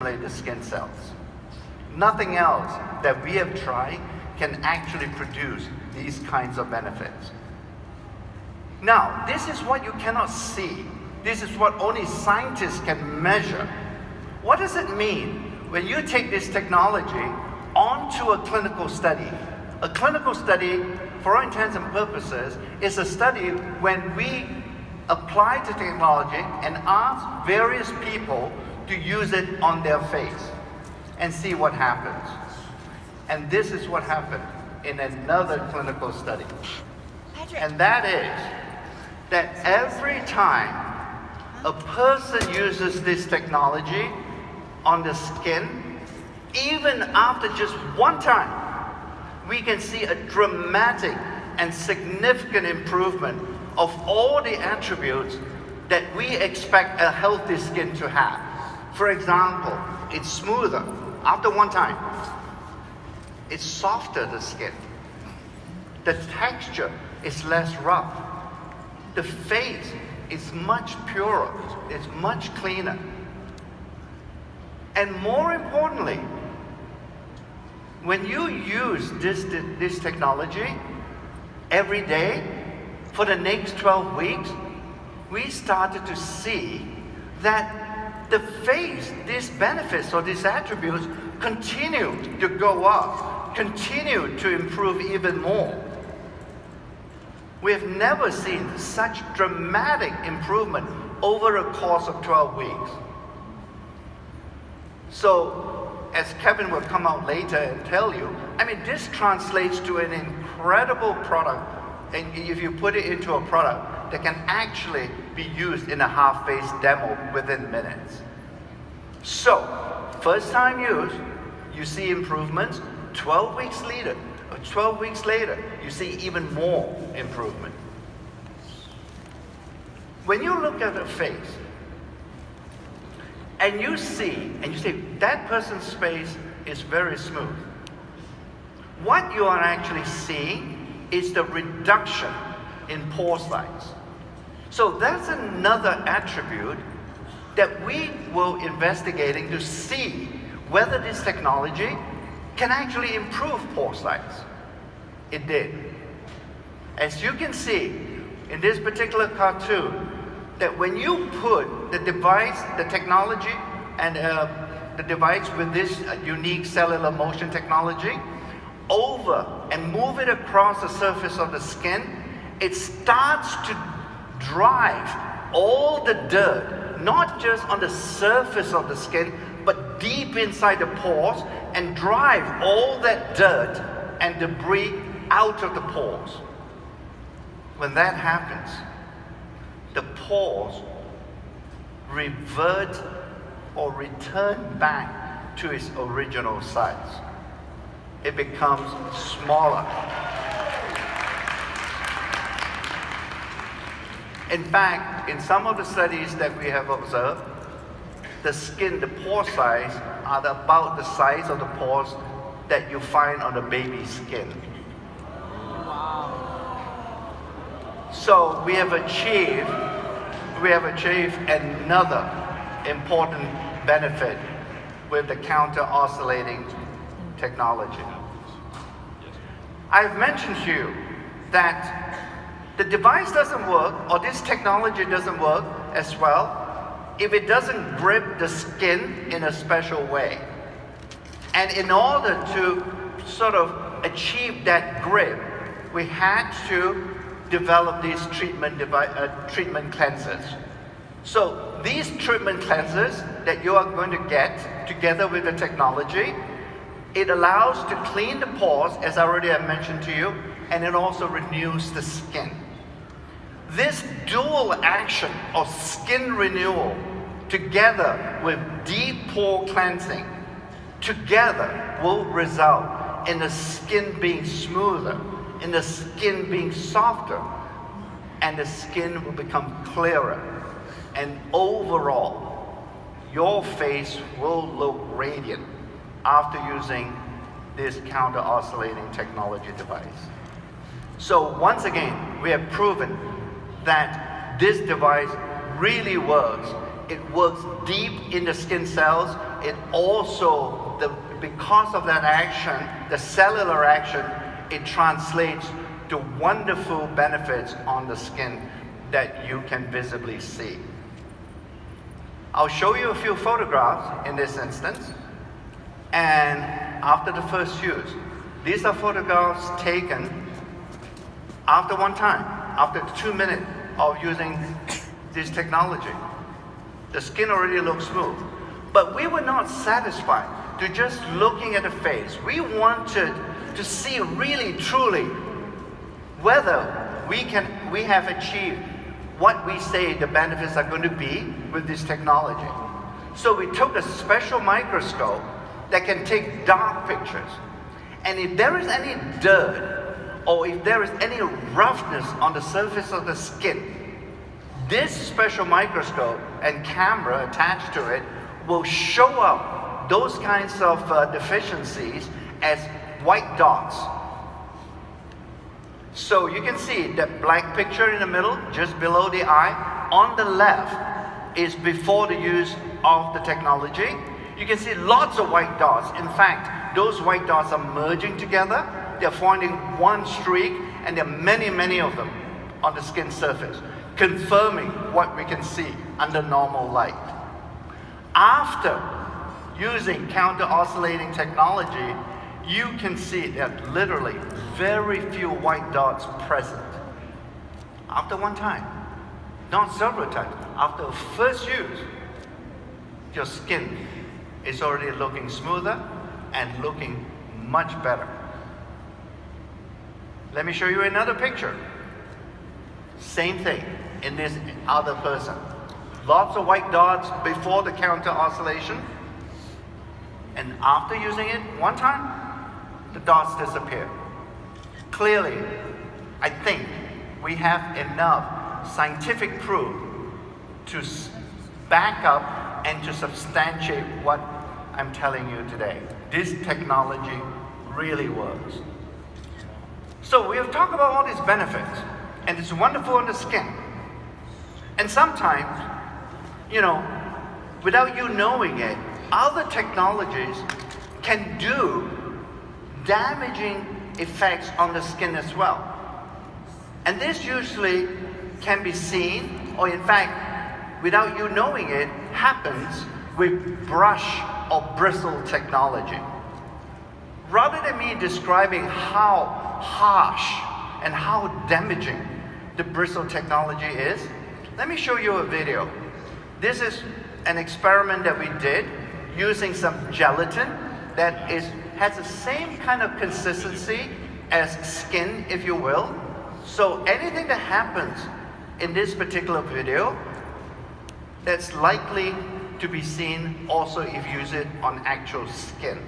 the skin cells. Nothing else that we have tried can actually produce these kinds of benefits. Now, this is what you cannot see. This is what only scientists can measure. What does it mean when you take this technology onto a clinical study? A clinical study, for all intents and purposes, is a study when we apply the technology and ask various people to use it on their face and see what happens. And this is what happened in another clinical study. And that is that every time a person uses this technology on the skin, even after just one time, we can see a dramatic and significant improvement of all the attributes that we expect a healthy skin to have. For example, it's smoother after one time. It's softer, the skin. The texture is less rough. The face is much purer. It's much cleaner. And more importantly, when you use this technology every day for the next 12 weeks, we started to see that the face, these benefits or these attributes continue to go up, continue to improve even more. We have never seen such dramatic improvement over a course of 12 weeks. So, as Kevin will come out later and tell you, I mean, this translates to an incredible product, and if you put it into a product that can actually be used in a half-face demo within minutes. So, first time use, you see improvements. 12 weeks later, or 12 weeks later, you see even more improvement. When you look at a face, and you see, and you say, that person's face is very smooth. What you are actually seeing is the reduction in pore size. So that's another attribute that we will investigating to see whether this technology can actually improve pore size. It did. As you can see in this particular cartoon, that when you put the device, the technology, and the device with this unique cellular motion technology over and move it across the surface of the skin, it starts to drive all the dirt, not just on the surface of the skin, but deep inside the pores, and drive all that dirt and debris out of the pores. When that happens, the pores revert or return back to its original size. It becomes smaller. In fact, in some of the studies that we have observed, the skin, the pore size are about the size of the pores that you find on the baby's skin. So we have achieved another important benefit with the counter-oscillating technology. I've mentioned to you that the device doesn't work, or this technology doesn't work as well, if it doesn't grip the skin in a special way. And in order to sort of achieve that grip, we had to develop these treatment cleansers. So these treatment cleansers that you are going to get together with the technology, it allows to clean the pores, as I already have mentioned to you, and it also renews the skin. This dual action of skin renewal together with deep pore cleansing together will result in the skin being smoother, in the skin being softer, and the skin will become clearer. And overall, your face will look radiant after using this counter-oscillating technology device. So once again, we have proven that this device really works. It works deep in the skin cells it also, because of that action, the cellular action, it translates to wonderful benefits on the skin that you can visibly see. I'll show you a few photographs in this instance, and after the first use. These are photographs taken after one time, after 2 minutes of using this technology. The skin already looks smooth. But we were not satisfied to just looking at the face. We wanted to see really, truly, whether we have achieved what we say the benefits are going to be with this technology. So we took a special microscope that can take dark pictures. And if there is any dirt, or if there is any roughness on the surface of the skin, this special microscope and camera attached to it will show up those kinds of deficiencies as white dots. So you can see that black picture in the middle, just below the eye. On the left is before the use of the technology. You can see lots of white dots. In fact, those white dots are merging together. They're forming one streak, and there are many, many of them on the skin surface, confirming what we can see under normal light. After using counter-oscillating technology, you can see that literally very few white dots present. After one time, not several times, after the first use, your skin is already looking smoother and looking much better. Let me show you another picture. Same thing in this other person. Lots of white dots before the counter oscillation. And after using it one time, the dots disappear. Clearly, I think we have enough scientific proof to back up and to substantiate what I'm telling you today. This technology really works. So we have talked about all these benefits, and it's wonderful on the skin. And sometimes, without you knowing it, other technologies can do damaging effects on the skin as well. And this usually can be seen, or in fact, without you knowing it, happens with brush or bristle technology. Rather than me describing how harsh and how damaging the bristle technology is, let me show you a video. This is an experiment that we did using some gelatin that has the same kind of consistency as skin, if you will. So anything that happens in this particular video, that's likely to be seen also if you use it on actual skin.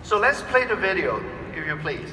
So let's play the video, if you please.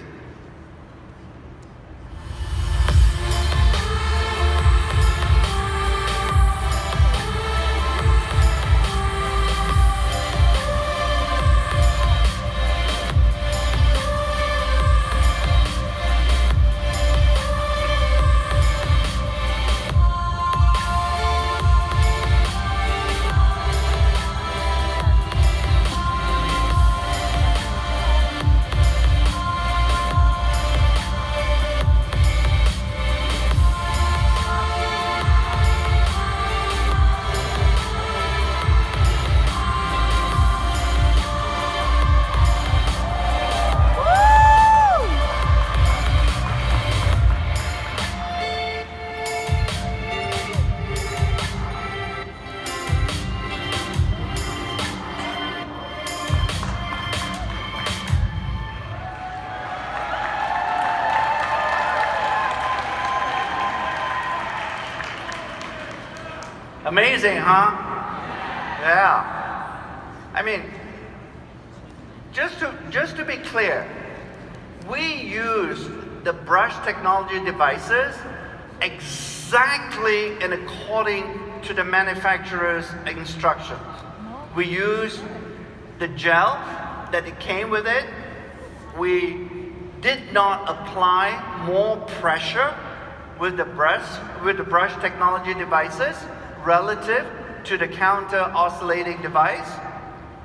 Amazing, huh? Yeah. I mean, just to be clear, we use the brush technology devices exactly in according to the manufacturer's instructions. We use the gel that it came with it. We did not apply more pressure with the brush technology devices relative to the counter oscillating device.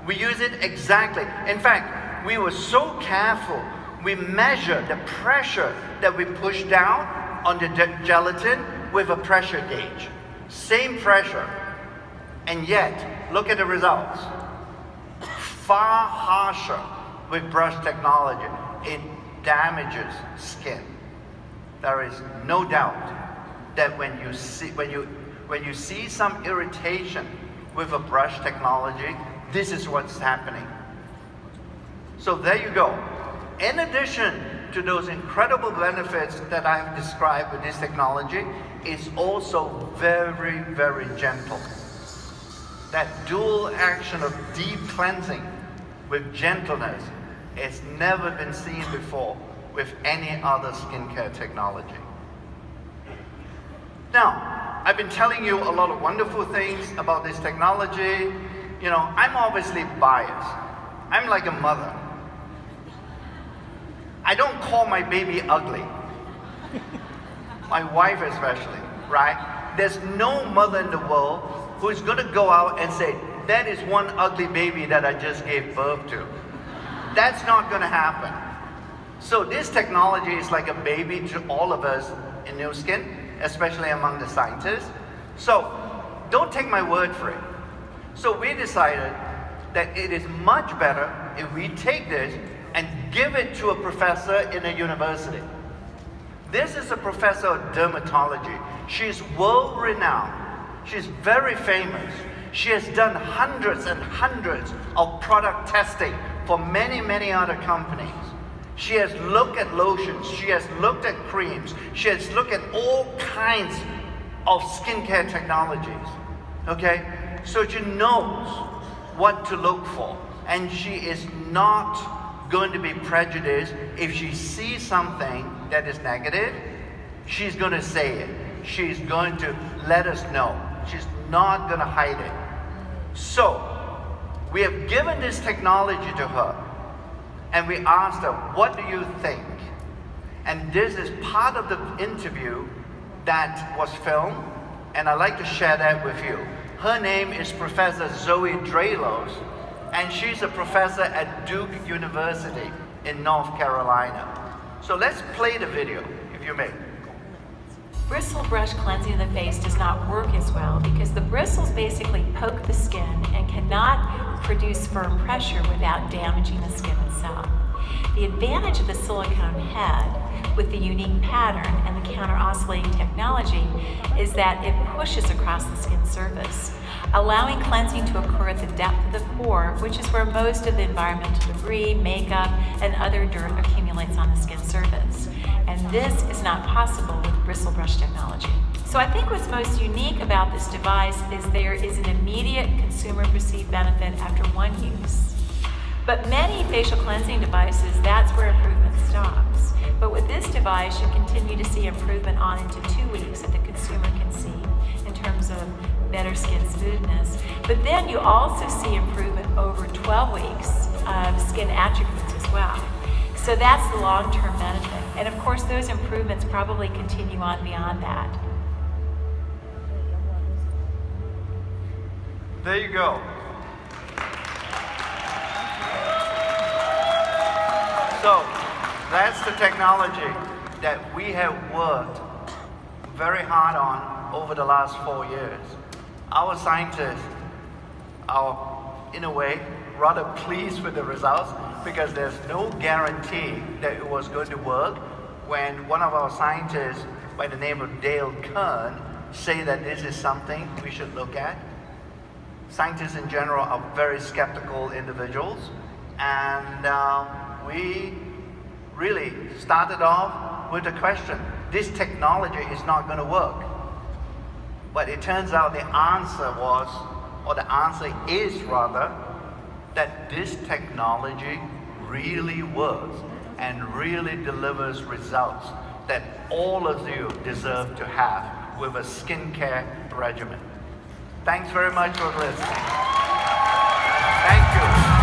We use it exactly. In fact, we were so careful. We measured the pressure that we push down on the gelatin with a pressure gauge. Same pressure. And yet, look at the results. Far harsher with brush technology. It damages skin. There is no doubt that when you see some irritation with a brush technology, this is what's happening. So there you go. In addition to those incredible benefits that I have described with this technology, it's also very, very gentle. That dual action of deep cleansing with gentleness has never been seen before with any other skincare technology. Now, I've been telling you a lot of wonderful things about this technology. You know, I'm obviously biased. I'm like a mother. I don't call my baby ugly. My wife especially, right? There's no mother in the world who's going to go out and say, that is one ugly baby that I just gave birth to. That's not going to happen. So this technology is like a baby to all of us in Nu Skin, especially among the scientists. So don't take my word for it. So we decided that it is much better if we take this and give it to a professor in a university. This is a professor of dermatology. She's world-renowned. She's very famous. She has done hundreds and hundreds of product testing for many, many other companies. She has looked at lotions. She has looked at creams. She has looked at all kinds of skincare technologies. Okay? So she knows what to look for. And she is not going to be prejudiced. If she sees something that is negative, she's going to say it. She's going to let us know. She's not going to hide it. So, we have given this technology to her, and we asked her, what do you think? And this is part of the interview that was filmed, and I'd like to share that with you. Her name is Professor Zoe Dralos, and she's a professor at Duke University in North Carolina. So let's play the video, if you may. Bristle brush cleansing of the face does not work as well because the bristles basically poke the skin and cannot produce firm pressure without damaging the skin itself. The advantage of the silicone head with the unique pattern and the counter-oscillating technology is that it pushes across the skin surface, allowing cleansing to occur at the depth of the pore, which is where most of the environmental debris, makeup, and other dirt accumulates on the skin surface. And this is not possible with bristle brush technology. So I think what's most unique about this device is there is an immediate consumer perceived benefit after one use. But many facial cleansing devices, that's where improvement stops. But with this device, you continue to see improvement on into 2 weeks that the consumer can see in terms of better skin smoothness. But then you also see improvement over 12 weeks of skin attributes as well. So that's the long-term benefit. And of course, those improvements probably continue on beyond that. There you go. So that's the technology that we have worked very hard on over the last 4 years. Our scientists are, in a way, rather pleased with the results because there's no guarantee that it was going to work when one of our scientists by the name of Dale Kern say that this is something we should look at. Scientists in general are very skeptical individuals, and we really started off with the question, this technology is not going to work. But it turns out the answer was, or the answer is rather, that this technology really works and really delivers results that all of you deserve to have with a skincare regimen. Thanks very much for listening. Thank you.